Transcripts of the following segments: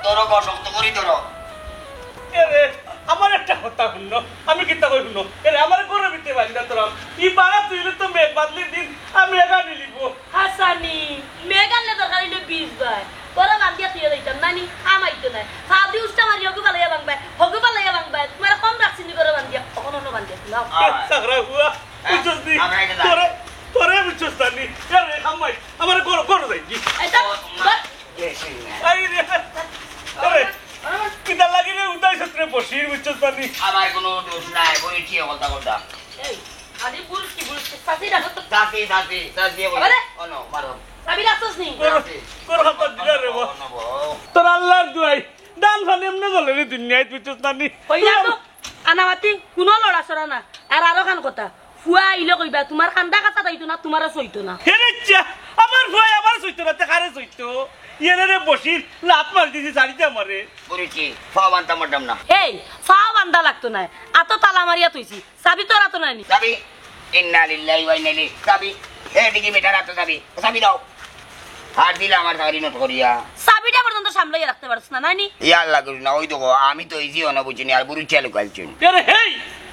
ধরো গো শক্ত করি ধরো এরে আমার একটা কথা শুনলো আমি কিতা কই শুনো এরে আমার করে দিতে পারি না তোরা ই বাড়া তুইলে তো মেঘ বাদলি দিন আমি একা নিলিব হাসানি মেগানলে দরকার হইলো 20 ভাই তোরা বান্দিয়া তুই দিতাম নানি আমাইতো না ফাদি উস্তা মারি হগু বালাইয়া বাংবাই তোমার কম রাখছিনি করে বান্দিয়া কখনো না বান্দিয়া নাও সাগরা হুয়া বুঝছস নি তোরে বুঝছস নি এরে আমাই আমার করে যাই কি এটা আই রে আরে কিতা লাগিলে উদাই সত্রে বসির বুঝছস নি আমার কোনো দোষ নাই বলেছি কথা এই আদি বুলকি সাসি রাখো তো সাথী বলে অনো মারো সাবি রাখছস নি কর হাত দিলা রে তোর আল্লাহর দুয়াই ডাল ফানি এমনে চলে রে দুনিয়ায় বুঝছস নি কইলা তো আনামাতি কোনো লড়া ছড়া না আর আরো খান কথা ফুয়া আইলে কইবা তোমার কান্দা কাটা তাইতো না তোমারও সইতো না হেরেচ্ছা আমার ভয় আমার সইতো না কারে সইতো ইয়েরে বসির লাত মার দিছি সারিতে আমারে বলেছি ফাওয়ান্তা ম্যাডাম না এই ফাও বান্দা লাগতো না আতো তালা মারিয়া তুইছি সাবি তোরা তো নাইনি সাবি ইন্না লিল্লাহি ওয়া ইন্না ইলাইহি সাবি এদিকে বেটারা তো সাবি দাও আর দিলা আমার গাড়ি নোট করিয়া সাবিটা পর্যন্ত সামলাই রাখতে পারছ না নাইনি ইয়া আল্লাহ করি না ওই তো আমি তো ইজি অনা বুঝিনি আর বুড়ি চালু কালছুন আরে হেই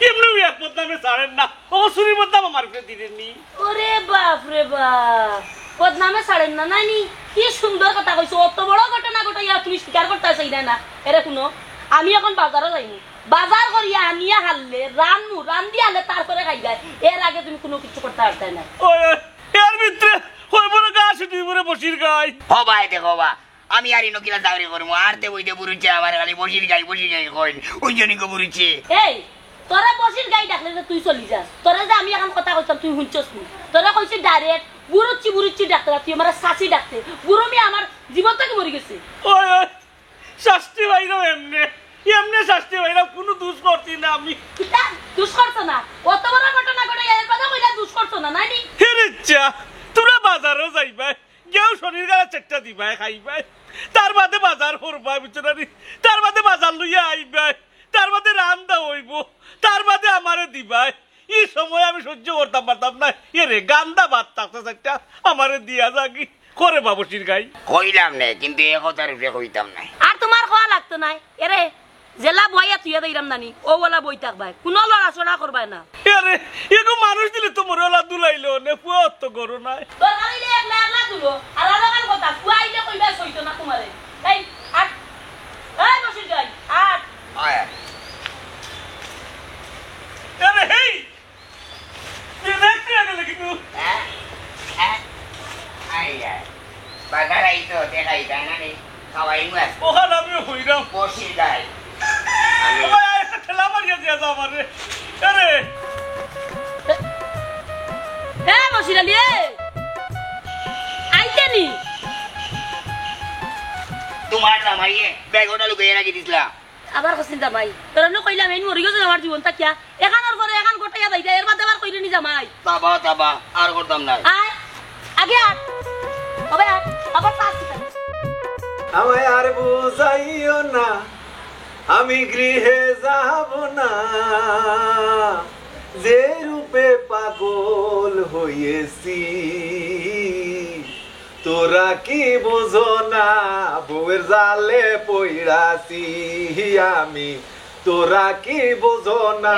এমনি এক বদনামে ছাড়েন না ও সুরি বদনাম আমার ফে দিলেন নি ওরে বাপ রে বাপ বদনামে ছাড়েন না নাইনি কি সুন্দর কথা কইছো অত বড় ঘটনা ঘটাইয়া তুমি স্বীকার করতেছই না এরে শুনো আমি এখন বাজারে যাইনি বাজার করিয়া আনিয়া হাললে রান দিয়া হাললে তারপরে খাই যায় এর আগে তুমি কোনো কিছু করতে পারতে না ওই এর ভিতরে ওই বড় গাছ তুই বড় বসির গাই ভাই দেখো বা আমি আর ইনো কিলা দাবি করবো আর তে বইতে বুড়িছে আমার খালি বসির গাই কই ওই জনই গো বুড়িছে এই তোরা বসির গাই ডাকলে যে তুই চলি যাস তোরা যে আমি এখন কথা কইতাম তুই শুনছস নি তোরা কইছিস ডাইরেক্ট বুড়ুচ্ছি ডাক্তার তুই আমার শাসি ডাকতে বুড়ো মি আমার জীবন থেকে মরে গেছে ওই শাস্তি বাইরো এমনে শাস্তি বাইরো কোনো দোষ করছি না আমি কিতা দুষ করছো না অত বড় ঘটনা ঘটে এর কথা কইলা দুষ করছো না নানি হেরেচ্ছা তোরা বাজারও যাইবাই কেউ শরীর গালা চেট্টা দিবাই খাইবাই তার বাদে বাজার করবাই বুঝছো না তার বাদে বাজার লইয়া আইবাই তার বাদে রান্দা হইব তার বাদে আমারে দিবাই এই সময় আমি সহ্য করতাম পারতাম না এরে গান্দা ভাত থাকতে চারটা আমারে দিয়া যাগি করে বাবুসির গাই কইলাম না কিন্তু এ কথার উপরে কইতাম না আর তোমার খাওয়া লাগতো না এরে জেলা বইয়া তুইয়া দিলাম নানি ও বলা বই থাকবাই কোনো লড়াচড়া করবাই না আরে এগো মানুষ দিলে তো মরে ওলা দুলাইলো নে পুয়ত তো করো নাই তোর খালি একলা তুলো আর আলাদা কথা কুয়াইলে কইবা সইতো না তোমারে এই আট এই বসির গাই আট আয় আরে হেই তুই দেখতে গেলে কিন্তু বাজার আইতো দেখাই তাই না রে খাওয়াই মাছ ওখানে আমি হইরাম বসির গাই একটা ঠেলা মারিয়া দিয়া যাও আমারে আরে হ্যাঁ বসির আলি আইতে নি তোমার জামাইয়ে বেগটা লুকিয়ে রাখি দিছিলা আবার কইছিন জামাই তোরা নো কইলাম এই মরি গেছে আমার জীবনটা কিয়া এখানোর পরে এখন গোটাইয়া যাইতা এর বাদে আবার কইলে নি জামাই তাবা আর করতাম না আয় আগে আট হবে আবার পাঁচ আমায় আর বুঝাইও না আমি গৃহে যাব না যে রূপে পাগল হয়েছি তোরা কি বুঝো না বউয়ের জালে পইড়াছি আমি তোরা কি বুঝো না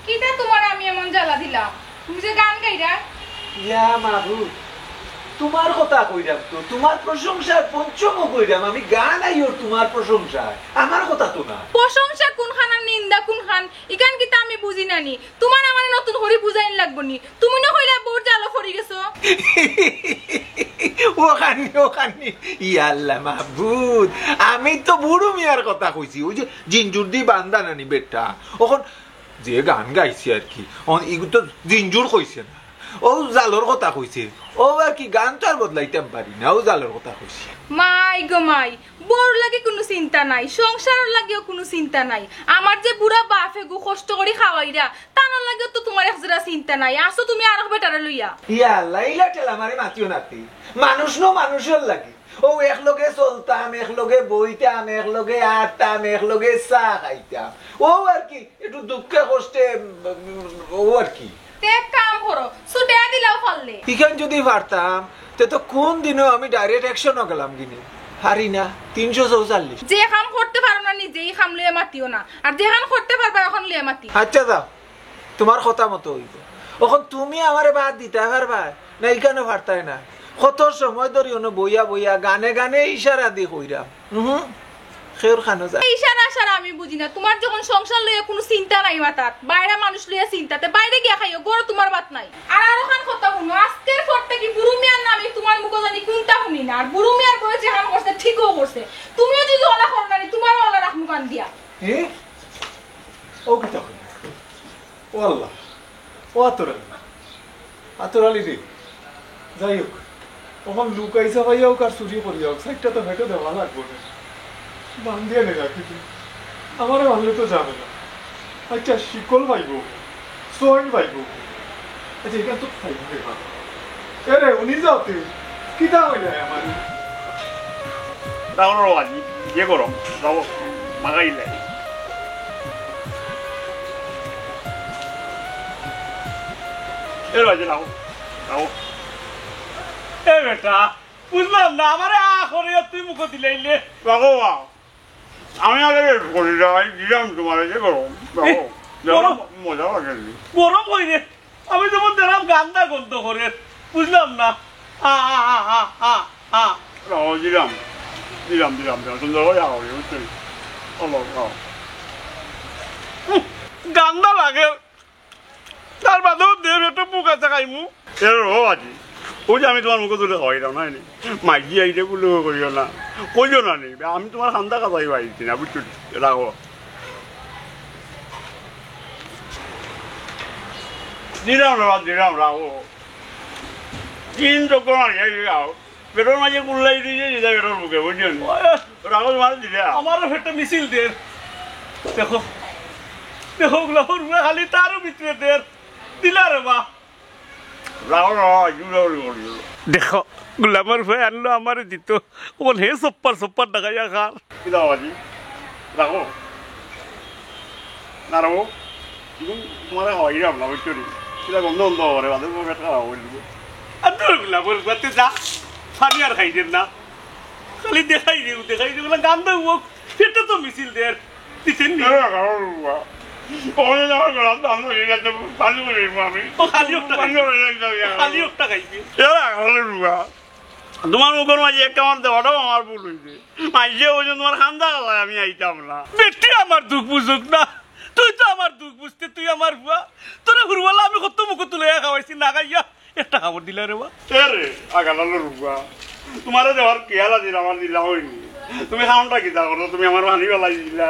কিটা তোমার আমি এমন জ্বালা দিলাম তুমি যে গান গাইরা ইয়া মাহবুব তোমার কথা কইরাম তো তোমার প্রশংসার পঞ্চম কইরাম আমি গান আইও তোমার প্রশংসায় আমার কথা তো না প্রশংসা কোনখান আর নিন্দা কোনখান ইকান কিতা আমি বুঝি নানি তোমার আমার নতুন হরি বুঝাইন লাগবো নি তুমি না কইলা বহুত জ্বালা ফরি গেছো ওখানি ইয়া আল্লাহ মাহবুব আমি তো বুড়ো মিয়ার কথা কইছি ওই যে জিঞ্জুর দি বান্দা নানি বেটা ওখন যে গান গাইছি আর কি ইগু তো জিঞ্জুর কইছে না ও জালর কথা কইছে ও আর কি গান তো আর বদলাইতাম পারি না ও জালর কথা কইছে মাই গো মাই বড় লাগে কোনো চিন্তা নাই সংসারের লাগেও কোনো চিন্তা নাই আমার যে বুড়া বাপে গো কষ্ট করে খাওয়াইরা তানোর লাগেও তো তোমার একজরা চিন্তা নাই আসো তুমি আর বেটারে লইয়া ইয়া আল্লাহ ইলা টেলা মারে মাতিও নাতি মানুষ নো মানুষের লাগে ও একলগে চলতাম একলগে বইতাম একলগে আটতাম একলগে চা খাইতাম ও আর কি একটু দুঃখে কষ্টে ও আর কি এক কাম করো ছুটিয়া দিলাও পারলে ইখান যদি পারতাম তে তো কোন দিনও আমি ডাইরেক্ট অ্যাকশনও গেলাম কিনে হারি না 344। যে কাম করতে পারো না নিজেই কাম লইয়া মাতিও না, আর যে কাম করতে পারবা এখন লইয়া মাতি। আচ্ছা যাও, তোমার কথা মতো হইব। এখন তুমি আমারে বাদ দিতে পারবা না? এখানে পারতাই না। কত সময় ধরে বইয়া বইয়া গানে গানে ইশারা দি কইরাম। খের খানো যায়। ইশারা আশারা আমি বুঝি না। তোমার যখন সংসার লইয়া কোনো চিন্তা নাই মাথাত, বাইরে মানুষ লইয়া চিন্তাতে বাইরে গিয়া খাইও, গড় তোমার বাত নাই। আর আরোখান কথা শুনো, আজকের পর থেকে বুড়ু মিয়ার নামে তোমার মুখ জানি কোনটা শুনি না। আর বুড়ু মিয়ার বয়স যে হাম করছে ঠিকও করছে, তুমিও যদি ওলা করো না তোমারও ওলা রাখমু কান দিয়া। ও কিতা ও আল্লাহ, ও আতরালি রে। যাই হোক, ওখান লুকাইছা ভাইয়া হোক আর চুরি করিয়া হোক, সাইডটা তো ভেটো দেওয়া লাগবো না। বান্ধিয়া নে রাখি তুই, আমারে ভাবলে তো যাবে না। আচ্ছা শিকল পাইব, সোয়েন পাইব। আচ্ছা এখান তো খাইব দেখা। এরে উনি যাওতে কিতা হইলে আমার রাহুল আজি ইয়ে করো যাবো মাগাইলে এর বাজে নাও নাও। এ বেটা বুঝলাম না, আমারে আখরে তুই মুখ দিলাইলে বাবু। আমি আগে করি দিলাম তোমার যে গরম মজা লাগে গরম হই রে। আমি যেমন দেখলাম গান্দা গন্ধ করে, বুঝলাম না। দিলাম দিলাম দিলাম সুন্দর করে গান্দা লাগে, তার বাদেও দেব একটা মুখ আছে খাইমু এর আজি। ওই যে আমি তোমার মুখে তুলে খাওয়াই দাও নাই মাইজি আইতে বলে করিও না, কইও না নি। আমি তোমার খান্দা কাজাই পাইছি না, বুঝছো? রাখো দিলাম রা দিলাম, রাখো তিন চক্কর যাও পেটর মাঝে কুল্লাই দিয়ে যেটা পেটর মুখে, বুঝছো? রাখো তোমার দিলে আমারও ফেটটা মিছিল দের। দেখো দেখো গুলাপুর খালি তারও ভিতরে দের দিলা রে বা। দেখো গোলামের ভাই আনলো আমার দিত, ওখানে হে সপ্পার সপ্পার ডাকাইয়া খার বাজি। রাখো না রাখো, তোমার হয় না বুঝছো নি? কিনা গন্ধ গন্ধ করে বাদে পেট খারাপ হয়ে দিব। আর তোর গোলামের ভাতে যা ফানি আর খাই দেন না, খালি দেখাই দিও না গান দেবো সেটা তো মিছিল দের দিচ্ছেন নি। তোমার মুখের মাঝে একটা আমার দেওয়াটাও আমার ভুল হয়েছে। মাঝে ওই তোমার খান্দা গেলায় আমি আইতাম না। বেটি আমার দুঃখ বুঝুক না, তুই তো আমার দুঃখ বুঝতে, তুই আমার বুয়া। তোরা হুরবালা আমি কত মুখ তুলে খাওয়াইছি না খাইয়া একটা খাবার দিলা রে বা। রে আগালালো রুবা, তোমার দেওয়ার কেয়ালা দিল আমার দিলা হয়নি। তুমি খাওয়াটা কি করো, তুমি আমার ভানি বেলাই দিলা।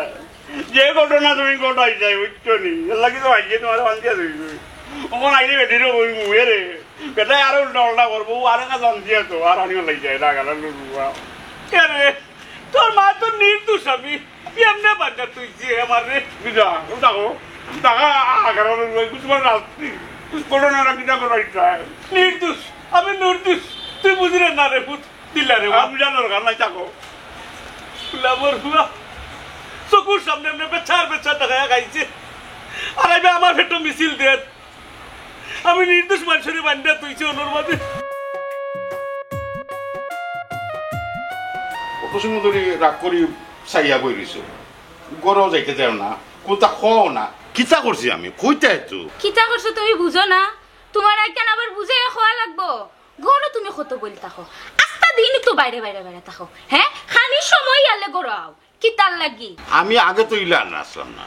যে ঘটনা তুমি ঘটাই যাই বুঝছো নি, লাগি তো আইয়ে তোমার বান্ধিয়া ধরবে। ওখান আইলে বেটিরও ওই মুয়ে রে বেটাই আরো উল্টা উল্টা করবো, আর একটা জানতিয়া তো আর আনিও লাগি যায় না গালা লুয়া। রে তোর মা তো নির্দোষ, আমি এমনি বাচ্চা তুই যে আমার রে বুঝা দেখো টাকা আগার তোমার রাত্রি ঘটনাটা কিনা করাই নির্দোষ, আমি নির্দোষ। তুই বুঝলে না রে ভূত দিলা রে, আমি জানার গান নাই থাকো লাভর হুয়া চকুর সামনে এমনি বেচার বেচার টাকা খাইছে। আর আমি আমার ভেটো মিছিল দেন, আমি নির্দোষ মানুষের বান্ধা তুইছে ওনার মাঝে। কত সময় ধরে রাগ করি চাইয়া বই রইছো, গড়াও যাইতে যাও না, কোথা খাও না। কিতা করছি আমি কইতে তো কিতা করছো তুমি বুঝো না? তোমার একখান আবার বুঝে খাওয়া লাগবো। গরো তুমি কত বলি থাকো, আস্তা দিন তো বাইরে বাইরে বাইরে থাকো। হ্যাঁ খানি সময় আলে গড়াও কিতার লাগি। আমি আগে তো ইলান আসলাম না,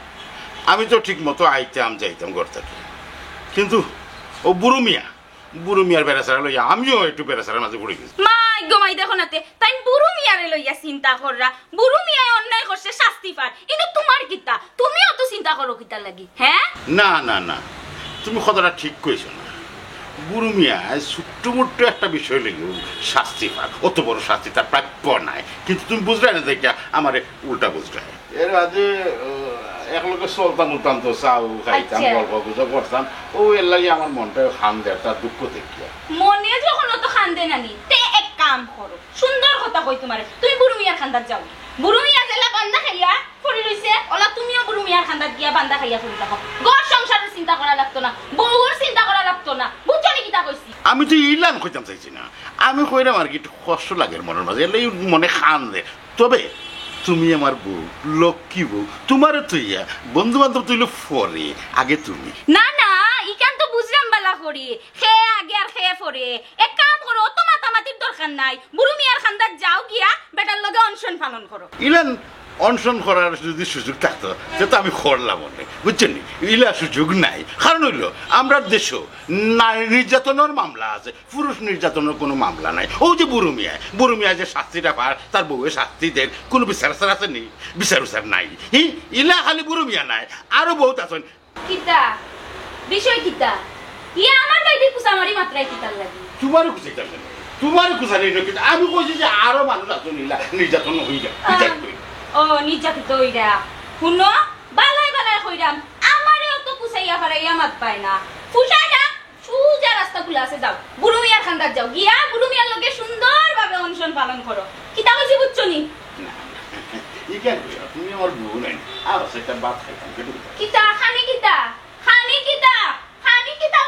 আমি তো ঠিক মতো আইতাম যাইতাম ঘর থেকে। কিন্তু ও বুড়ো মিয়ার বেড়াচারা লইয়া আমিও একটু বেড়াচারার মাঝে পড়ে গেছি। মাই গমাই দেখো নাতে তাই বুড়ু মিয়ারে লইয়া চিন্তা কররা। বুড়ু মিয়ায় অন্যায় করছে শাস্তি পার, কিন্তু তোমার কিতা? তুমিও তো চিন্তা করো কিতার লাগি। হ্যাঁ না না না, তুমি কথাটা ঠিক কইছো না। বুড়ো মিয়া ছোট্ট মোট্ট একটা বিষয় লেগেও শাস্তি পাক, অত বড় শাস্তি তার প্রাপ্য নাই। কিন্তু তুমি বুঝলে না দেখা আমার উল্টা বুঝলে। এর আগে একলগে চলতাম উঠতাম তো চাও খাইতাম, গল্প গুজব করতাম, ও এর লাগে আমার মনটা খান্দে, তার দুঃখ দেখিয়া মনে যখন অত খান্দে নানি তে এক কাম করো, সুন্দর কথা কই তোমারে, তুমি বুড়ু মিয়ার খান্দাত যাও। বুড়ু মিয়া জেলা বান্দা খাইয়া পড়ি রইছে, ওলা তুমিও বুড়ু মিয়ার খান্দাত গিয়া বান্দা খাইয়া পড়ি থাকো। ঘর সংসারের চিন্তা করা লাগতো না, বউর চিন্তা করা লাগতো না, বুঝছো নি কিতা কইছি? আমি তো ইলান কইতাম চাইছি না, আমি কইলাম আর কি একটু কষ্ট লাগে মনের মাঝে এলেই মনে খান দে তবে তুমি আমার বউ লক্ষ্মী বউ তোমারও তুইয়া বন্ধু বান্ধব তুইলো পরে আগে তুমি না না ইকান তো বুঝলাম বালা করি খে আগে আর খে পরে এক কাম করো অত মাতামাতির দরকার নাই বুড়ো মিয়ার খান্দার যাও গিয়া বেটার লগে অনশন পালন করো ইলান অনশন করার যদি সুযোগ থাকতো সেটা আমি করলাম অনেক বুঝছেন ইলা সুযোগ নাই কারণ হইল আমরা দেশও নারী নির্যাতনের মামলা আছে পুরুষ নির্যাতনের কোনো মামলা নাই ও যে বুড়ো মিয়া যে শাস্তিটা পার তার বউয়ের শাস্তি দেন কোনো বিচার আচার আছে নি বিচার উচার নাই ইলা খালি বুড়ো মিয়া নাই আরো বহুত আছেন কিতা বিষয় কিতা ইয়া আমার বাইরে কুসামারি মাত্রায় কিতার লাগে তোমারও খুশি থাকবেন তোমারও খুশানি কিন্তু আমি কইছি যে আরো মানুষ আছে নির্যাতন হয়ে যায় বিচার করি ও নির্যাতিত হইরা শুনো বালাই বালাই কইরাম আমারেও তো কুসাইয়া ফারাইয়া মাত পায় না ফুসাই না সুজা রাস্তা খোলা আছে যাও বুড়ো মিয়ার খান্দার যাও গিয়া বুড়ো মিয়ার লগে সুন্দরভাবে অনশন পালন করো কিতা কইছি বুঝছো নি তুমি আমার বউ নাই আর সেটা বাদ খাইতাম কিতা খানি কিতা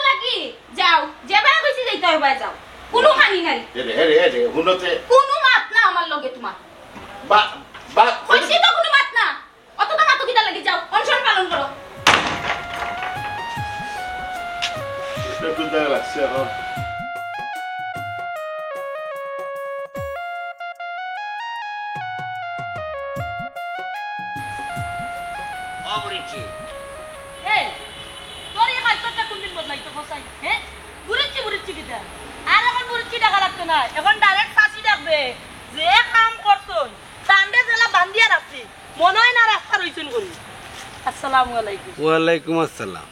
লাগি যাও যেবা কইছি যাইতে হবে যাও কোনো খানি নাই রে হুনতে কোনো মাত না আমার লগে তোমার কইছি তো কোনো মাত না অতটা মাত কিতা লাগি যাও অনশন পালন করো একটু দেখা লাগছে এখন অবরিচি এই তোর এই কাজটা কোনদিন বদলাইতো ফসাই হ্যাঁ বুড়িচ্ছি কিটা আর এখন বুড়িচ্ছি টাকা লাগতো না এখন ডাইরেক্ট শাসি ডাকবে যে কাম করছই সানডে জেলা বান্ধিয়া রাখছি মনে হয় না রাস্তা রইছুন করি আসসালামু আলাইকুম ওয়ালাইকুম আসসালাম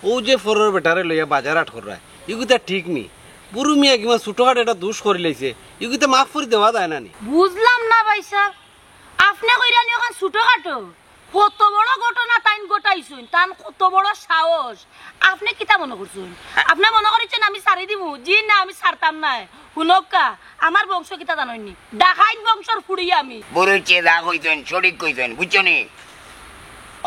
ও যে ফরর বেটারে লইয়া বাজার আট করা ইগুতা ঠিক নি বুড়ু মিয়া কিমা ছোটখাট এটা দোষ করে লাইছে ইগুতা মাফ করে দেওয়া যায় না নি বুঝলাম না ভাই সাহেব আপনি কইরানি ওখান ছোটখাটো কত বড় ঘটনা তাইন গোটাইছুন তান কত বড় সাহস আপনি কিতা মনে করছুন আপনি মনে করেছেন আমি সারি দিব জি না আমি সারতাম না শুনকা আমার বংশ কিতা জানইনি ডাকাইত বংশর ফুড়ি আমি বড়ইছে যা কইছেন সঠিক কইছেন বুঝছো নি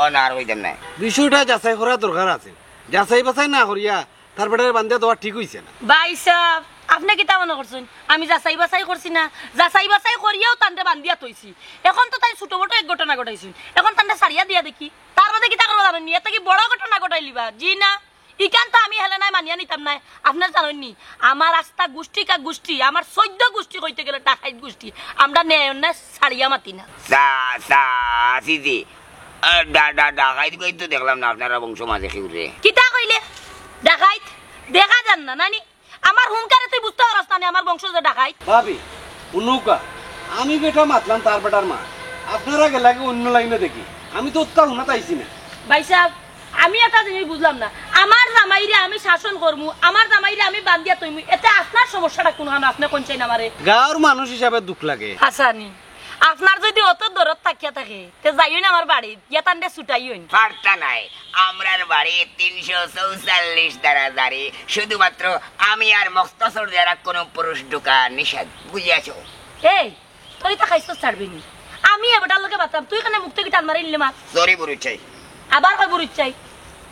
অনার হইতেন না বিষয়টা যাচাই করা দরকার আছে যাচাই বাছাই না করিয়া তার বেটারে বান্ধিয়া দেওয়া ঠিক হইছে না ভাই সাহেব আপনি কিতা মনে করছেন আমি যাচাই বাছাই করছি না যাচাই বাছাই করিয়াও তান্ডে বান্ধিয়া তৈছি এখন তো তাই ছোট বড় এক ঘটনা ঘটাইছুন এখন তান্ডে সারিয়া দিয়া দেখি তার মধ্যে কিতা করবো জানেন এটা কি বড় ঘটনা ঘটাই লিবা জি না ইকান তো আমি হেলে নাই মানিয়া নিতাম নাই আপনার জানেননি আমার আস্থা গোষ্ঠী কা গোষ্ঠী আমার 14 গোষ্ঠী কইতে গেলে ডাকাইত গোষ্ঠী আমরা নেয় না সারিয়া মাতি না সিজি ডাকাইত কই তো দেখলাম না আপনারা বংশ মাঝে খেউরে কিতা কইলে ডাকাইত দেখা যান না নানি আমার হুঙ্কারে তুই বুঝতে পারছ না আমার বংশ যে ডাকাইত ভাবি উনুকা আমি বেটা মাতলাম তার বেটার মা আপনারা গেলাকে অন্য লাইনে দেখি আমি তো উত্তর হুনা তাইছি না ভাই সাহেব আমি একটা জিনিস বুঝলাম না আমার জামাইরে আমি শাসন করমু আমার জামাইরে আমি বান্ধিয়া তৈমু এতে আপনার সমস্যাটা কোন হান আপনি কোন চাই না আমারে গাঁর মানুষ হিসাবে দুঃখ লাগে হাসানি আপনার যদি অত দরদ থাকিয়া থাকে তে যাইও না আমার বাড়ি ইয়াতান্ডে ছুটাইও পারতা নাই আমরার বাড়ি 344 দ্বারা দাঁড়ি শুধুমাত্র আমি আর মখতসর দ্বারা কোনো পুরুষ ঢোকা নিষেধ বুঝিয়াছো এই তুই তা খাইছ ছাড়বি নি আমি এবারটার লোকে বাতাম তুই কেন মুখ থেকে টান মারি নিলে মা সরি বুড়ুচাই আবার কই বুড়ি চাই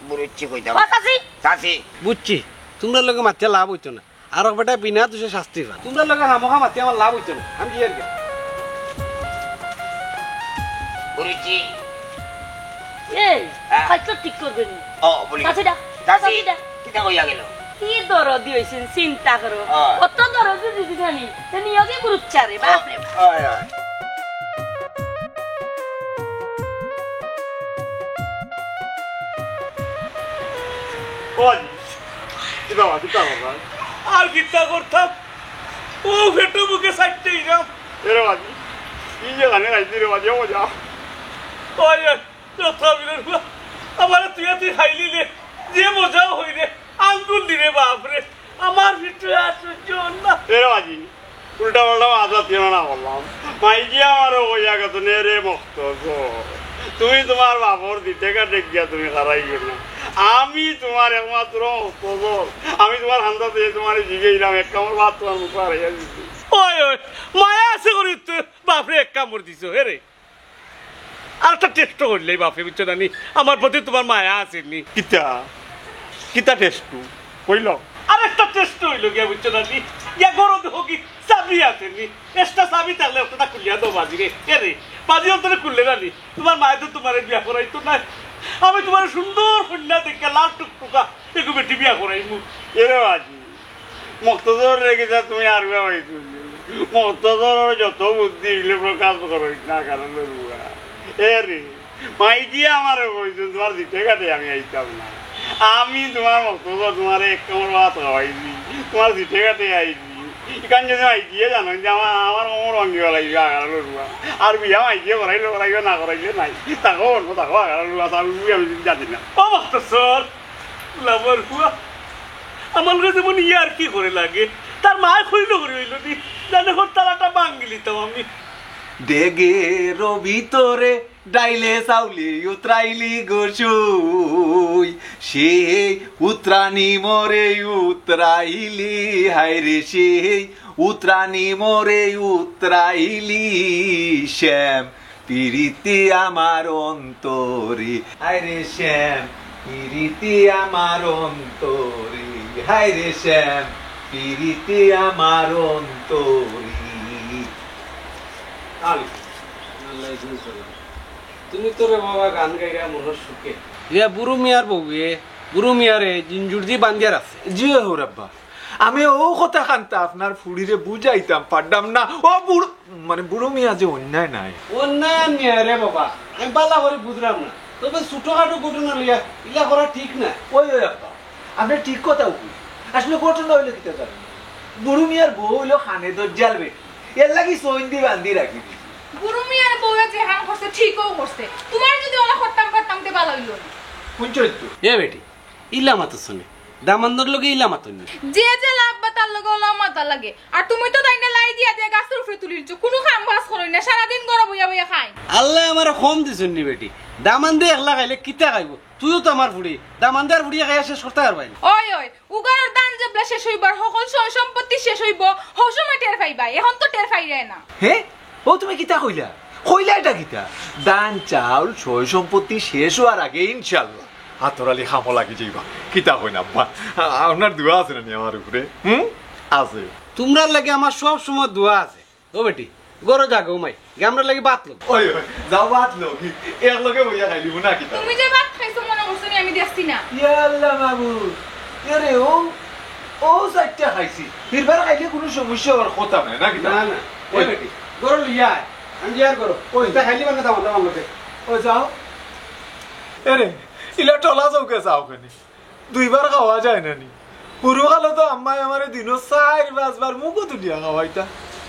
বুড়ুচ্ছি কইতাম ও চাচি চাচি বুঝছি তোমরা লোকে মাতিয়া লাভ হইতো না আর বেটা বিনা তুষে শাস্তি পা তোমরা লোকে হামখা মাতিয়া আমার লাভ হইতো না আমি কি আর কি বুড়ুচ্ছি এই খাইছ ঠিক করবে নি ও বলি চাচি দা চাচি কিটা কইয়া গেল কি দরদি হইছেন চিন্তা করো হ্যাঁ। কত দরদি দিদি জানি তে নিয়োগে বুড়ুচ্চারে বাপ রে বাপ। আয় আয় আর কিতা করতাম ও ফেটো মুখে সাইডতে ইরাম ওই কথা বিলের আমার তুই খাইলি রে যে মজাও হই রে আঙ্গুল দিরে বাপ রে আমার ভিতরে আশ্চর্য না উল্টা পাল্টা আজা তিন না বললাম মাইকি আমার হইয়া গেত নে রে মস্ত তুমি তোমার বাপর দিতে কাটে গিয়া তুমি হারাই গেল না আমি তোমার একমাত্র অস্তজল আমি তোমার হান্দা দিয়ে তোমার জিগেইলাম এক কামড় ভাত তোমার মুখে হারাইয়া দিচ্ছি ওই ওই মায়া আছে করি বাপরে এক কামড় দিছ হে রে আর একটা টেস্ট করলে বাপরে বুঝছো জানি আমার প্রতি তোমার মায়া আসেনি কিতা কিতা টেস্টু কইল আর একটা চেষ্টা হইল গিয়া বুঝছো না নি ইয়া গরো দেখো কি চাবি আছে নি এক্সট্রা চাবি থাকলে ওটা খুলিয়া দাও বাজি রে এ রে বাজি অন্তরে খুললে না নি তোমার মায়ের তো তোমার বিয়া করাইতো না আমি তোমার সুন্দর কন্যা দেখে লাল টুকটুকা এগু বেটি বিয়া করাইমু এরে বাজি মক্তজর রেখে যা তুমি আর হয়েছিল মক্তজর যত বুদ্ধি এগুলো প্রকাশ করো না কারণ এ রে মাই দিয়ে আমার কইছো তোমার দিতে কাটে আমি আইতাম না আমি তোমার মক্তজর তোমার এক কামড় ভাত খাওয়াইছি তোমার দিতে কাটে আইছি এখান যদি মাইকিয়ে জানো যে আমার কোমর অঙ্গি লাগবে আগার লড়ুয়া আর বিয়া মাইকিয়ে করাইলে না করাইলে নাই তাকো অন্য তাকো আগার লড়ুয়া আমি জানি না ও স্যার লাভার হুয়া আমার কাছে মনে ইয়ার কি করে লাগে তার মায় খুইল করে হইল নি জানে হোক তালাটা ভাঙ্গি লিতাম আমি দেগের ভিতরে ডাইলে চাউলি উতরাইলি গোসুই সেই উতরানি মরে উতরাইলি হায়রে সেই উতরানি মরে উতরাইলি শ্যাম পিরিতি আমার অন্তরে হায়রে শ্যাম পিরিতি আমার অন্তরে হায়রে শ্যাম পিরিতি আমার অন্তরে। তুমি তো রে বাবা গান গাইরা মনের সুখে ইয়া বুড়ো মিয়ার বউয়ে বুড়ো মিয়ারে জিঞ্জুর দিয়ে বান্ধিয়ার আছে জি হৌরাব্বা আমি ও কথা খানতা আপনার ফুড়িরে বুঝাইতাম পারতাম না ও বুড়ো মানে বুড়ো মিয়া যে অন্যায় নাই অন্যায় মিয়া রে বাবা আমি বালা করে বুঝলাম না তবে ছোটখাটো ঘটনা লইয়া ইলা করা ঠিক না ওই আব্বা আপনি ঠিক কথা উঠি আসলে ঘটনা হইলে কিতা জানেন বুড়ো মিয়ার বউ হইলো খানে দজ্জাল বেটি এর লাগি সইন্দি বান্ধি রাখি বুড়ো মিয়ার বউয়ে যে হাম করছে ঠিকও করছে তোমার যদি ওলা করতাম তে ভালো হইলো না শুনছই তো এ বেটি ইলা মাতো শুনে দামান্দর লগে ইলা মাতো নি যে যে লাভ বা তার লগে ওলা মাতা লাগে আর তুমি তো তাইনা লাই দিয়া দিয়া গাছের উপরে তুলিলছো কোনো কাম বাস করই না সারা দিন গরম বইয়া বইয়া খাই আল্লাহ আমারে কম দিছুন নি বেটি দামান্দে একলা খাইলে কিতা খাইব তুইও তো আমার ফুড়ি দামান্দার ফুড়িয়া খাইয়া শেষ করতে পারবাই ওই ওই উগানোর দান জেবলা শেষ হইবার সকল সয় সম্পত্তি শেষ হইব হসময় টের পাইবা এখন তো টের পাই যায় না হে ও তুমি কিতা কইলা কইলা এটা কিতা দান চাউল সয় সম্পত্তি শেষ হওয়ার আগে ইনশাআল্লাহ হাতরালি খামো লাগি যাইবা কিতা কই না আব্বা আপনার দোয়া আছে না আমার উপরে আছে তোমরা লাগে আমার সব সময় দোয়া আছে ও বেটি গরো জাগো মাই আমরা লাগে বাত লোক ওই ওই যাও বাত লোক এক লগে বইয়া খাইলিব না কিতা তুমি যে ভাত খাইছো মনে করছো নি আমি দেখছি না ইয়া আল্লাহ মাবুদ আরে ও সাইটটা খাইছি ফিরবার খাইলে কোনো সমস্যা হওয়ার কথা নাই না কিতা না না ওই বেটি গরো লিয়া আমি জিয়ার করো ওই তা খাইলি মানে দাও দাও আমাকে ও যাও আরে ইলা টলা চৌকে যাও কেন দুইবার খাওয়া যায় না নি পুরো কালে তো আম্মাই আমারে দিনও 4-5 বার মুখও তুলিয়া খাওয়াইতা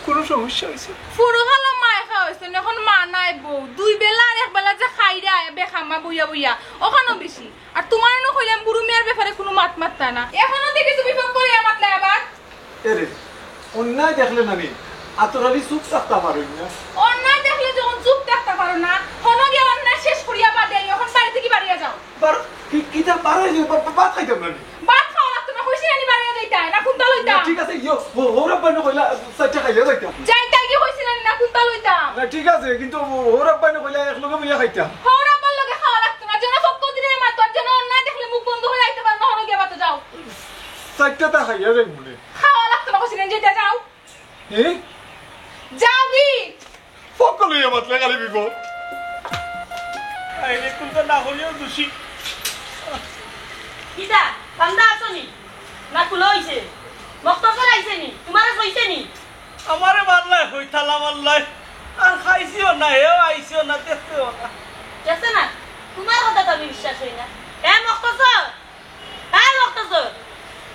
কোনো সমস্যা হয়েছে পুরো খালো মায় খাওয়াইছে এখন মা নাই বউ দুই বেলা আর এক বেলা যে খাই রে বেখামা বইয়া বইয়া ওখানেও বেশি আর তোমার না কইলাম বুড়ো মিয়ার ব্যাপারে কোনো মাত মাত্তা না এখনো দেখি তুমি ফোন করে মাতলা আবার এরে অন্যায় দেখলে না নি আতরালি চুপ থাকতে পারো না অন্যায় দেখলে যখন চুপ থাকতে পারো না হনো গিয়ে অন্যায় শেষ করিয়া বাদে এখন বাড়ি থেকে বাড়িয়া যাও বার কিটা পারে যে বাত খাইতাম না নি ভাত খাওয়া লাগতো না কইছি না বাড়িয়া যাইতা না কুন্তা লইতা ঠিক আছে ইয়ো ওরা বাইনে কইলা সাইটটা খাইলে যাইতাম যাইতা কি কইছি না কুন্তা লইতা না ঠিক আছে কিন্তু ওরা বাইনে কইলা এক লগে বইয়া খাইতাম হওরা বল লগে খাওয়া লাগতো না যেন ফক্ক দিলে মাতো যেন অন্যায় দেখলে মুখ বন্ধ হয়ে যাইতে পারো না হনো গিয়ে বাতো যাও সাইটটা তা খাইয়া যাই মনে খাওয়া লাগতো না কইছি না যেতে যাও এ যাবি ফকল হইয়া মাতলে গালি বিপদ আইলে কোনটা না হইও দোষী কিটা বান্দা আসনি না কুলো হইছে মক্তসর আইছে নি তোমারে কইছে নি আমারে মারলাই হইতালাম আল্লাহ আর খাইছিও না হেও আইছিও না দেখতেও না দেখছ না তোমার কথা তো আমি বিশ্বাস হই না এ মক্তসর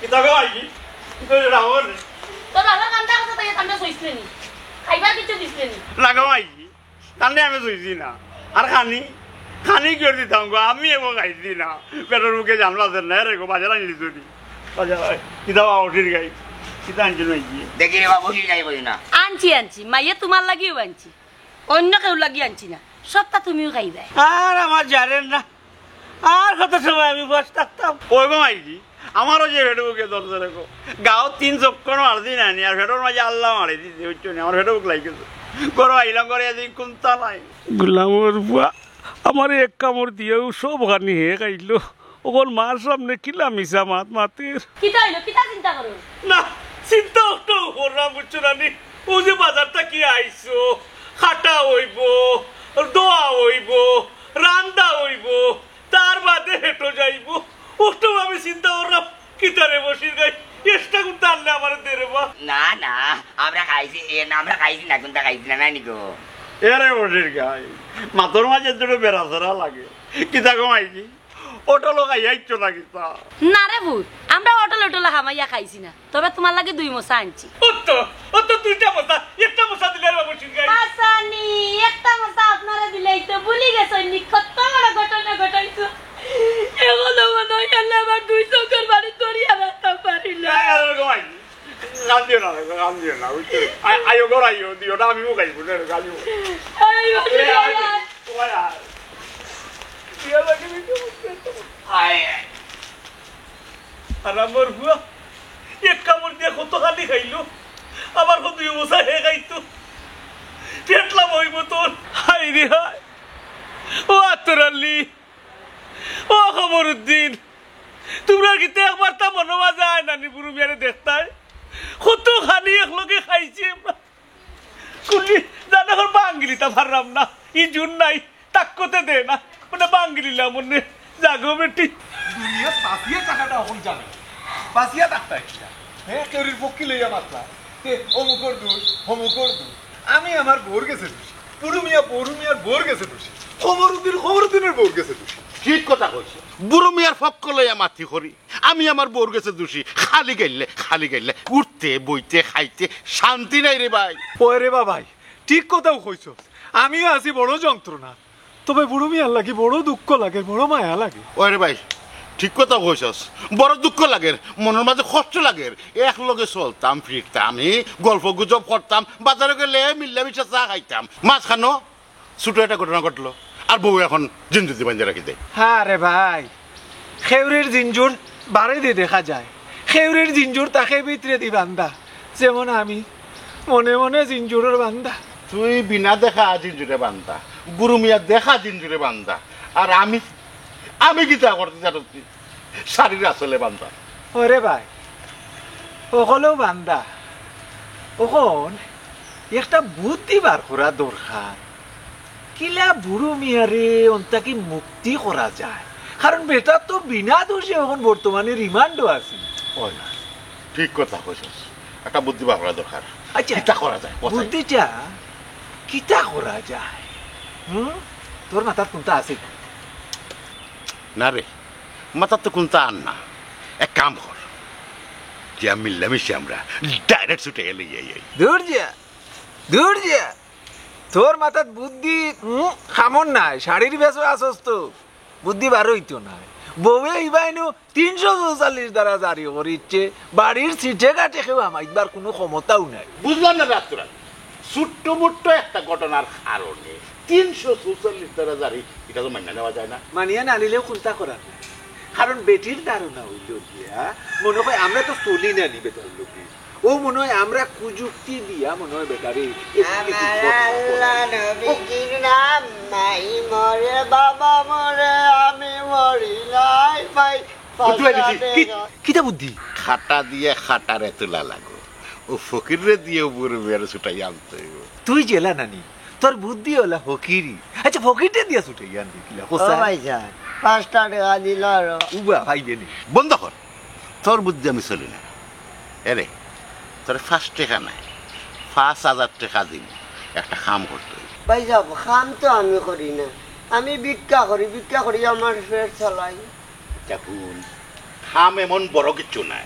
কিতাবে আইকি তো রাহর তোর বাবার কামটা কথা তাই কামটা সইছলে নি খাইবা কিছু দিছলে নি লাগাও আইকি তাহলে আমি শুইছি না আর খানি খানি করে দিতাম গো আমি এগো খাইছি না পেটের মুখে জামলা দেন না রে গো বাজার আনলি তুই বাজার কিতাব আউটির গাই কিতা আনছি নাকি দেখি রে বাবু যাই বলি না আনছি মাইয়ে তোমার লাগিও আনছি অন্য কেউ লাগি আনছি না সবটা তুমিও খাইবা আর আমার জানেন না আর কত সময় আমি বসে থাকতাম ওই গো আইকি আমারও যে ভেটে বুকে দরজা রেখো গাঁও 3 চক্কর মারছি না নি আর ভেটোর মাঝে আল্লাহ মারি দিতে হচ্ছে না আমার ভেটে বুক লাগিয়েছে করো আইলাম করে এদিন কোনটা নাই গুলামর বুয়া আমার এক কামড় দিয়েও সব হানি হে খাইলো ওর মার সামনে কিলা মিশা মাত মাতির কিতা হইলো কিতা চিন্তা করো না চিন্তা একটু করলাম বুঝছো রানি ও যে বাজারটা কি আইসো খাটা হইব দোয়া হইব রান্দা হইব তার বাদে হেঁটো যাইব ওটো আমি চিন্তা করলাম কিতারে বসির গাই চেষ্টা করতে আনলে আমার দেরে বা না না আমরা খাইছি আমরা খাইছি না কোনটা খাইছি না নানি গো এরে বসির গাই মাথার মাঝে দুটো বেড়াচড়া লাগে কিতা কমাইছি ওটা লোক আইছো না কিতা না রে ভূত আমরা অটল অটল হামাইয়া খাইছি না তবে তোমার লাগে 2 মশা আনছি অত দুইটা মশা একটা মশা দিলে আর বসির গাই আসানি একটা মশা আপনারা দিলেই তো ভুলি গেছো নি কত বড় ঘটনা ঘটাইছো এগুলো মনে হয় আল্লাহ আমার 2 চোখের বাড়ি তরিয়া রাখতে পারিল এরে কমাইছি গান দিও না বুঝছো আয়ো গর আয়ো দিও না আমিও খাইবো না গালিও এই বাবা ওয়া আর আমার বুয়া এক কামড় দিয়ে কত খালি খাইলো আবার কত মশা হে খাইতো পেটলাম হইব তোর হাই রে হাই ও আতরাল্লি ও খবরউদ্দিন তোমরা কিন্তু একবার তা মনোবা যায় নানি বুড়ু মেরে দেখতাই কত খালি একলগে খাইছে কুলি জানা কর বাঙ্গিলি তা পারলাম না ই জুন নাই তাক্কতে দে না মানে বাঙ্গিলিলাম মনে জাগো বেটি দুনিয়া পাসিয়া টাকাটা এখন জানে পাসিয়া টাকা একটা হ্যাঁ কেউরির পক্ষী লইয়া মাত্রা অমুকর দূর হমুকর দূর আমি আমার বোর গেছে দোষী পুরুমিয়ার বোর গেছে দোষী খবরউদ্দিনের বোর গেছে দোষী ঠিক কথা কইছে বুড়ো মিয়ার পক্ষ লইয়া মাথি করি আমি আমার বোর গেছে দোষী খালি গাইলে উঠতে বইতে খাইতে শান্তি নাই রে ভাই ওরে বাবাই ঠিক কথাও কইছ আমিও আছি বড় যন্ত্রণা তবে বুড়ো মিয়ার লাগি বড় দুঃখ লাগে বড় মায়া লাগে ওরে ভাই ঠিক কথা কইছস বড় দুঃখ লাগে মনের মাঝে কষ্ট লাগে একলগে চলতাম ফিরতাম আমি গল্প গুজব করতাম বাজারে গেলে মিল্লামিশা চা খাইতাম মাঝখানো ছোট একটা ঘটনা ঘটলো আর বউ এখন জিনজুতি বাঁধে রাখি দেয় হ্যাঁ রে ভাই খেউরির জিঞ্জুর বাড়ি দিয়ে দেখা যায় খেউরির জিঞ্জুর তাকে ভিতরে দি বান্দা যেমন আমি মনে মনে জিঞ্জুরের বান্দা তুই বিনা দেখা জিনজুরে বান্ধা বুড়ো মিয়া দেখা জিনজুরে বান্ধা আর আমি গীতা করতে জানি শাড়ির আসলে বান্ধা ওরে ভাই ওগুলোও বান্দা ওখন একটা বুদ্ধি বার করা দরকার কিলা বুড়ো মিয়ারে অন্তাকি মুক্তি করা যায় কারণ বেটা তো বিনা দোষে এখন বর্তমানে রিমান্ডও আছে ঠিক কথা কইছস একটা বুদ্ধি বার করা দরকার আচ্ছা কিতা করা যায় বুদ্ধিটা কিতা করা যায় তোর মাথার কোনটা আছে না রে মাথার তো কোনটা আন না এক কাম কর যে মিল্লামিশে আমরা ডাইরেক্ট ছুটে এলে দূর যা তোর মাথার বুদ্ধি খামন নাই শাড়ির বেশ আসস তো বুদ্ধি বার হইতো না বউয়ে ইবাইনু 344 দ্বারা জারি করিচ্ছে বাড়ির সিটে কাটে কেউ আমার কোনো ক্ষমতাও নাই বুঝলাম না রাত্রা ছোট্ট মোট্ট একটা ঘটনার কারণে 344 দ্বারা জারি এটা তো মান্য নেওয়া যায় না মানিয়া নালিলেও কোনটা করার নাই কারণ বেটির ধারণা হইল গিয়া মনে হয় আমরা তো চলি না নি বেটার লোকে ও মনে হয় আমরা কুযুক্তি দিয়া মনে হয় বেটারে কিতা বুদ্ধি খাটা দিয়ে খাটারে তোলা লাগো ও ফকিরে দিয়ে বুড়ো মেয়ের ছুটাই আনতে তুই জেলা নানি তোর বুদ্ধি হলা ফকিরি আচ্ছা ফকিরটা দিয়া ছুটাই আনবি কিলা ভাইজান 5 টাকা দিল আর উবা ভাইবে নি বন্ধ কর তোর বুদ্ধি আমি চলি না এরে তোর 5 টাকা নাই 5000 টাকা দিন একটা কাম করতে ভাইজান কাম তো আমি করি না আমি ভিক্ষা করি আমার পেট চালাই দেখুন কাম এমন বড় কিছু নাই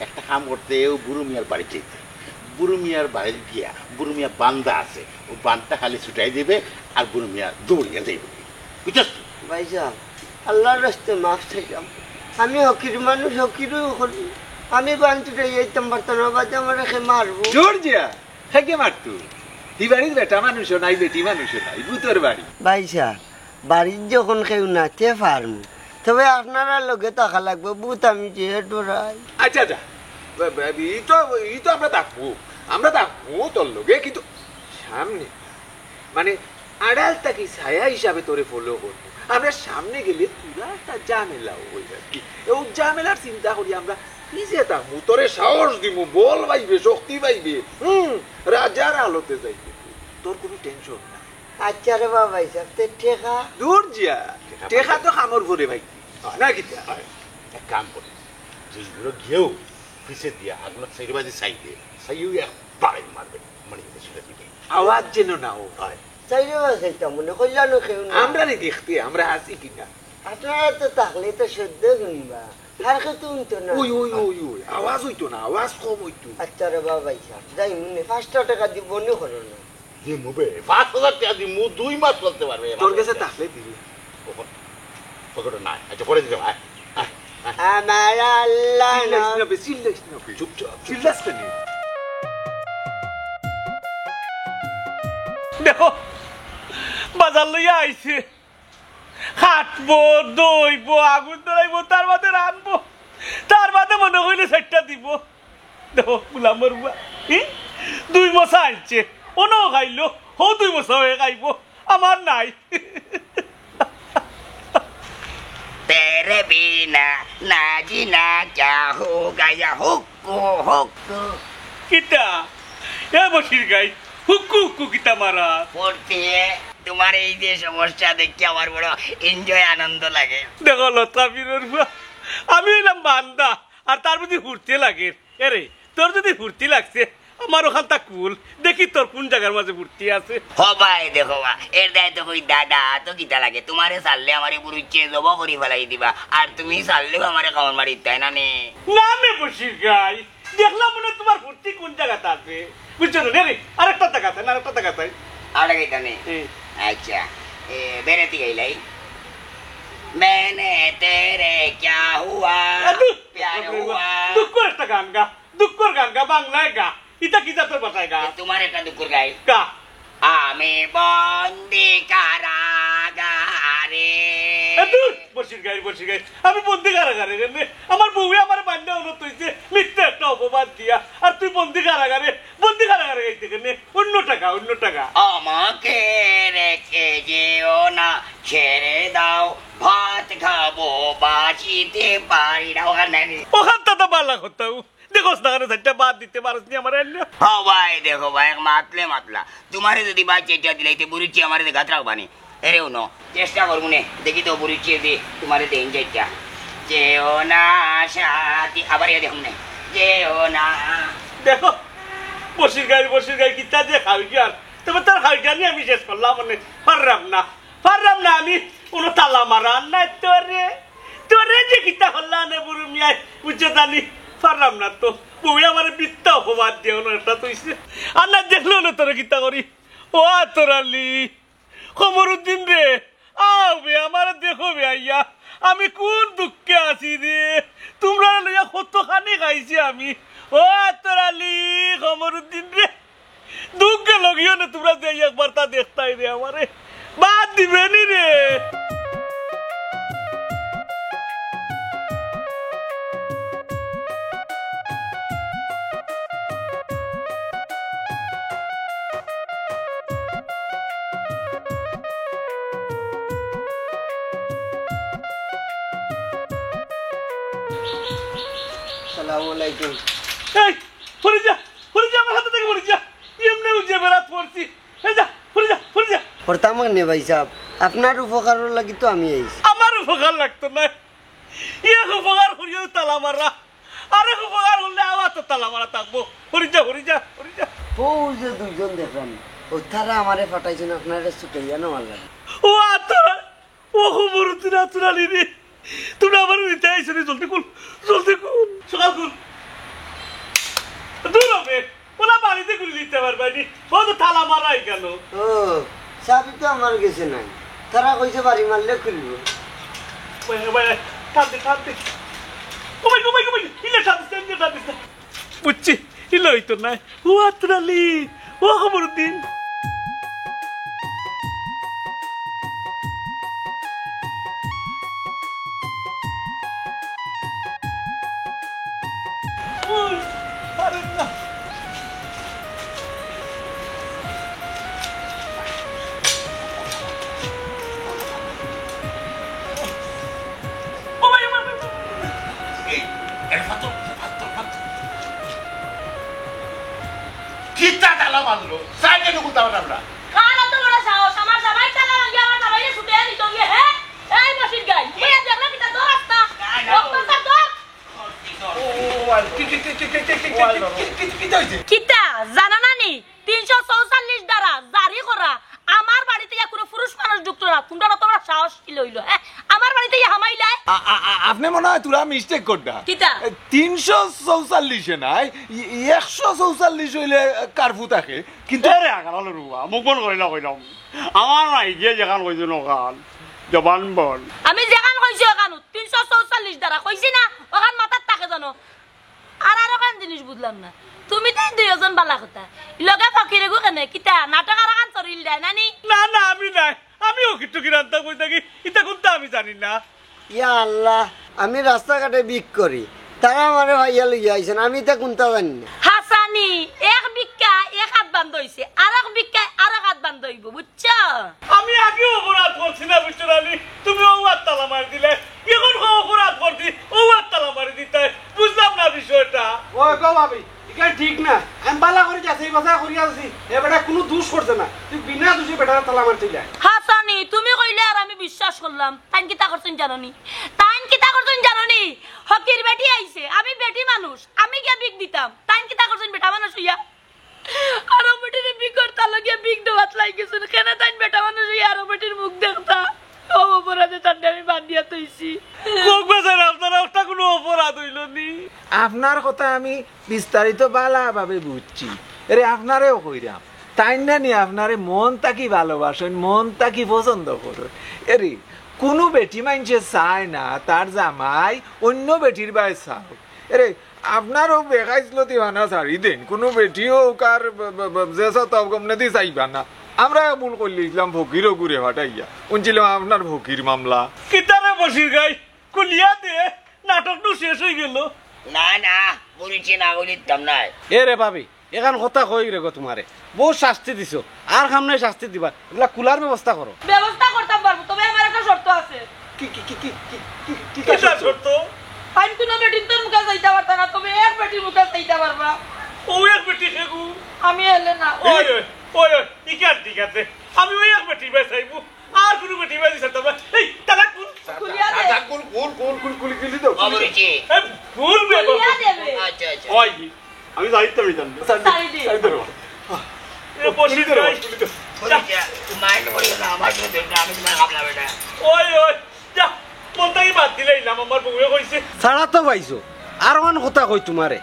একটা কাম করতে ও বুড়ো মিয়ার বাড়ি যেতে বুড়ো মিয়ার বাড়ি গিয়া বুড়ো মিয়া বান্দা আছে ও বান্দা খালি ছুটাই দেবে আর বুড়ো মিয়া দৌড়িয়া যাইবে বুঝছস ভাইজান আল্লাহর রাস্তে মাফ চাইলাম আমি হকির মানুষ হকিরও করি আমি বান্তুটা যাইতাম পারতাম না বাজে আমার রেখে মারবো জোর যা হেগে মারতু এই বাড়ির বেটা মানুষ নাই বেটি মানুষ নাই ভূতর বাড়ি ভাইজান বাড়ির যখন কেউ নাচে পারবো তবে আপনারা লগে টাকা লাগবে বুথ আমি যেহেতু রাই আচ্ছা আচ্ছা এই তো আমরা থাকবো তোর লগে কিন্তু সামনে মানে আড়াল তাকি ছায়া হিসাবে তোরে ফলো করবো আমরা সামনে গেলে পুরা একটা ঝামেলা হই আর কি ও ঝামেলার চিন্তা করি আমরা নিজে থাকবো তোরে সাহস দিব বল পাইবে শক্তি পাইবে রাজার আলোতে যাইবে তোর কোনো টেনশন না আচ্ছা রে বাবা হিসাব তে ঠেকা দূর যা টেকা তো খামর ভরে ভাই না কিতা এক কাম করে জিনিসগুলো গিয়েও পিছিয়ে দিয়া আগুলো সাইডে বাজে সাইডে সাইও একবারে মারবে মানে সেটা দিবে আওয়াজ যেন না ও হয় চাইলে বাসাইতাম মনে কল্যাণ কেউ না আমরা দেখতে আমরা হাসি কিনা আপনারা তো থাকলে তো সদ্য শুনবা আর কেউ তো উনতো না ওই ওই ওই ওই আওয়াজ হইতো না আওয়াজ কম হইতো আচ্ছা রে বাবা হিসাব যাই মনে 500 টাকা দিব মনে করো না যে মুবে 5000 টাকা দি মু 2 মাস চলতে পারবে তোর কাছে থাকলে দিবি পকেটে নাই আচ্ছা পরে দিতে আয় আমার আল্লাহ না চিল্লাইস না চুপচাপ চিল্লাস কেন দেখো বাজার লইয়া আইছে হাঁটবো দইবো আগুন ধরাইবো তার বাদে রানবো তার বাদে মনে হইলে সেটটা দিব দেখো গুলাম মরুয়া 2 মশা আনছে ওনো খাইলো হো 2 মশা হয়ে খাইবো আমার নাই तेरे बिना ना जीना क्या होगा या हुक्कू हुक्कू কিতা এ বসির গাই হুক্কু হুক্কু কিতা মারা পড়তে তোমার এই যে সমস্যা দেখে আমার বড় এনজয় আনন্দ লাগে দেখো লতা বীরের আমি হইলাম বান্দা আর তার মধ্যে ফুর্তি লাগে এরে তোর যদি ফুর্তি লাগছে আমার ওখানটা কুল দেখি তোর কোন জায়গার মাঝে ফুর্তি আছে হবাই দেখো বা এর দায় তো কই দাদা তো কিতা লাগে তোমারে চাললে আমারে বুড়ুচ্ছে জব করি ফেলাই দিবা আর তুমি চাললেও আমারে কামড় মারি তাই না নে না মে বসির গাই দেখলাম মনে হয় তোমার ফুর্তি কোন জায়গাতে আছে বুঝছো না রে আরেকটা জায়গাতে না আরেকটা জায়গাতে আর গইতা নে अच्छा बेरती गई लाई मैंने तेरे क्या हुआ प्यार हुआ দুঃখের একটা গান গা বাংলায় গা ইটা কি তোর বাসায় গা तुम्हारे का दुकुर गाई গা আমি বন্দি কারাগারে বসির গাই আমি বন্দি কারাগারে রে আমার বউ আমার বান্ধা অনুরোধ হইছে মিথ্যা একটা অপবাদ দিয়া আর তুই বন্দি কারাগারে গাইতে কেন অন্য টাকা আমাকে রেখে যেও না ছেড়ে দাও ভাত খাবো বাঁচিতে পারি না ওখানে ওখানটা তো বালা করতাম দেখোস না সেটা বাদ দিতে পারস নি আমার हाँ भाई देखो भाई मातले मतला तुम्हारे যদি বাদ চেষ্টা দিলাইতে বুড়িছি আমারে গাত রাখবানি এরে উনো চেষ্টা করবো নে দেখি তো বুড়িছি দি তোমারে দেন যাইতা যেও না সাথী আবার এ দেখুন নে যেও না দেখো বসির গাই কিতা যে খাওয়াই আর তবে তার খাওয়াইটা নিয়ে আমি শেষ করলাম মানে পারলাম না আমি কোনো তালা মারা নাই তোরে যে কিতা করলাম নে বুড়ো মিয়াই বুঝছো জানি পারলাম না তো বউ আমার মিথ্যা অপবাদ দিও না এটা তুইছে আর না দেখলো না তোরে কিতা করি ও তোরালি কমরুদ্দিন রে আও বে আমার দেখো বে আইয়া আমি কোন দুঃখে আছি রে তোমরা লইয়া কতখানি খাইছি আমি ও তোরালি কমরুদ্দিন রে দুঃখে লগিও না তোমরা যে একবার তা দেখতাই রে আমারে বাদ দিবেনি রে আসসালামু আলাইকুম এই পড়ে যা আমার হাতে থেকে পড়ে যা এমনি উজে বেড়াত পড়ছি এই যা পড়ে যা পড়তাম নে ভাই সাহেব আপনার উপকারের লাগি তো আমি আইছি আমার উপকার লাগতো না এক উপকার করিও তালা মারা আরেক উপকার হলে আবার তো তালা মারা থাকবো পড়ে যা বউ যে দুইজন দেখলাম ও তারা আমারে ফাটাইছেন আপনারা ছুটাইয়া নেওয়ার লাগে ও তোরা ও খবর তুরালি রে তোমরা আবার নিতে আইসো রে জলদি কুল সকাল কুল দূর হবে ওরা বাড়িতে গুলি দিতে পারবে নি ও তো তালা মারাই কেন ও চাবি তো আমার গেছে নাই তারা কইছে বাড়ি মারলে খুলব বুঝছি ইলো হইতো না ও আত্রালি ও খবর দিন কিতা তালা মারলো সাইডে ঢুকুন তাহলে আমরা কার অত বড় সাহস আমার জামাই তালা ভাঙিয়ে আমার জামাইরে ছুটে দিত গিয়ে হ্যাঁ এই মসজিদ গাই ওই দেখলা কিটা তো রাস্তা ডক্টর তো কিটা জানা না নি 344 দ্বারা জারি করা আমার বাড়িতে কোনো পুরুষ মানুষ যুক্ত না তোমরা অত বড় সাহস কি লইলো হ্যাঁ আমার বাড়িতে হামাইলাই আপনি মনে হয় তোরা মিস্টেক করটা কিটা 344 নাই 144 হইলে কারফু থাকে কিন্তু আরে আগালো রুবা মুখ বন কইলা কইলাম আমার নাই গিয়ে যেখান কইছো নখান জবান বল আমি যেখান কইছি ওখানে 344 দ্বারা কইছি না ওখান মাথার থাকে জানো আর ওখান জিনিস বুঝলাম না তুমি তাই দুইজন বালা কথা লগে ফকিরে গো কেনে কিতা নাটক আর গান চরিল দেয় নানি না না আমি নাই আমিও কিছু কিরান্তা কই থাকি ইতা কোনটা আমি জানি না ইয়া আল্লাহ আমি রাস্তাঘাটে বিক করি তারা আমারে ভাইয়া লইয়া আইছেন আমি তা কোনটা জানি না হাসানি এক বিক্কা এক হাত বান্ধ হইছে আর এক বিক্কা আর এক হাত বান্ধ হইব বুঝছো আমি আগে অপরাধ করছি না বিশ্বরানী তুমি ও তালা মারি দিলে এখন অপরাধ করছি ও তালা মারি দিতে বুঝলাম না বিষয়টা ও গো ভাবি এটা ঠিক না আমি বালা করে যাচ্ছি বাসা করি আছি এ বেটা কোনো দোষ করছে না তুই বিনা দোষে বেটা তালা মারতে যায় হাসানি তুমি কইলে আর আমি বিশ্বাস করলাম তাইন কিতা করছেন জানোনি তাইন কিতা করছেন জানোনি হকির বেটি আইছে আমি বেটি মানুষ আমি কি বিক দিতাম তাইন কিতা করছেন বেটা মানুষ হইয়া আর বেটির বিক করতা লগে বিক দেওয়াত লাগিছেন কেন তাইন বেটা মানুষ হইয়া আর বেটির মুখ দেখতা ও অপরাধে তার আমি বান্ধিয়া তৈছি কোক বাজার আপনারা ওটা কোনো অপরাধ হইল নি আপনার কথা আমি বিস্তারিত ভাবে বুঝছি আরে আপনারেও কইরাম তাই না নি আপনারে মন তাকি ভালোবাসেন মন তাকি পছন্দ করুন এরে কোনো বেটি মাইনছে চায় না তার জামাই অন্য বেটির বাই চাও এরে আপনারও বেকাইছিল দিবানা ছাড়ি দেন কোনো বেটিও কার যে তবগমনে চাইবা না আমরা ভুল করলিছিলাম ফকিরও ঘুরে হটাইয়া শুনছিলাম আপনার ফকির মামলা কিতারে বসির গাই কুলিয়া দে নাটক তো শেষ হয়ে গেল না না বুড়িচি না বলিতাম না এ রে ভাবি এখান কথা কই রে গো তোমারে বহু শাস্তি দিছো আর সামনে শাস্তি দিবা এগুলা কুলার ব্যবস্থা করো ব্যবস্থা করতাম পারবো তবে আমার একটা শর্ত আছে কি কি কি কি কি কি কিতা করতো আমি কোনো বেটির তোর মুখে যাইতে পারতা না তবে এক বেটির মুখে যাইতে পারবা ও এক বেটি সেগু আমি এলে না ওই ওই ওই ওই ইকার ঠিক আছে আমি ওই এক বেটি বাই চাইবো আর কোনো বেটি বাই দিছে তবে এই তালাক কুল খুলিয়া দে কুলি দাও বুড়িচি ভুল খুলিয়া দেবে আচ্ছা আচ্ছা ওই আমি যাইতে মিতাম সারি দে এ বসির গাই বুড়িচি মাইন্ড করিও না আমার সাথে আমি তোমার ভাবলা বেটা ওই ওই যা মনটাই বাদ দিলাম আমার বউয়ে কইছে ছাড়া তো পাইছো আর মান কথা কই তোমারে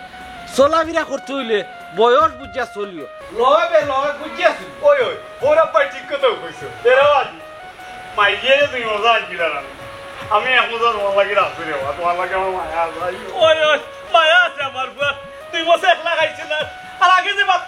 চলাফেরা করতে হইলে বয়স বুঝিয়া চলিও লবে লবে বুঝিয়াছি ওই ওই ওরা পাই ঠিক কথা কইছো এরাও আজি মাই গিয়ে তুমি মজা আসবিলা না আমি এক মজা তোমার লাগে রাখছি রে তোমার লাগে আমার মায়া যাই ওই ওই মায়া আছে আমার বুয়া তুই বসে একলা খাইছিস না আর আগে যে বাদ